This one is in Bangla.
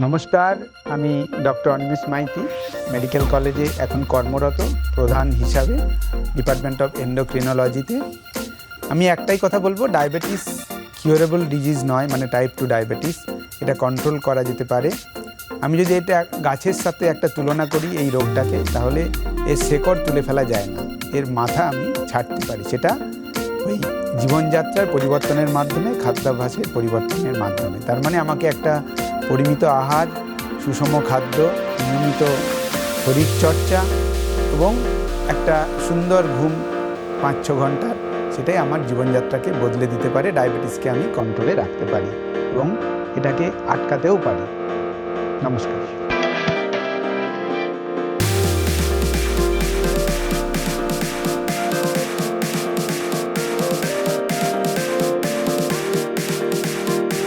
নমস্কার, আমি ডক্টর অনিমেষ মাইতি মেডিকেল কলেজে এখন কর্মরত প্রধান হিসাবে ডিপার্টমেন্ট অফ এন্ডোক্রিনোলজিতে। আমি একটাই কথা বলবো, ডায়াবেটিস কিউরেবল ডিজিজ নয়, মানে টাইপ 2 ডায়াবেটিস, এটা কন্ট্রোল করা যেতে পারে। আমি যদি এটা গাছের সাথে একটা তুলনা করি এই রোগটাকে, তাহলে এর শেকড় তুলে ফেলা যায় না, এর মাথা আমি ছাড়তে পারি। সেটা ওই জীবনযাত্রার পরিবর্তনের মাধ্যমে, খাদ্যাভ্যাসের পরিবর্তনের মাধ্যমে। তার মানে আমাকে একটা পরিমিত আহার, সুষম খাদ্য, নিয়মিত শরীরচর্চা এবং একটা সুন্দর ঘুম 5-6 ঘন্টার, সেটাই আমার জীবনযাত্রাকে বদলে দিতে পারে। ডায়াবেটিসকে আমি কন্ট্রোলে রাখতে পারি এবং এটাকে আটকাতেও পারি। নমস্কার।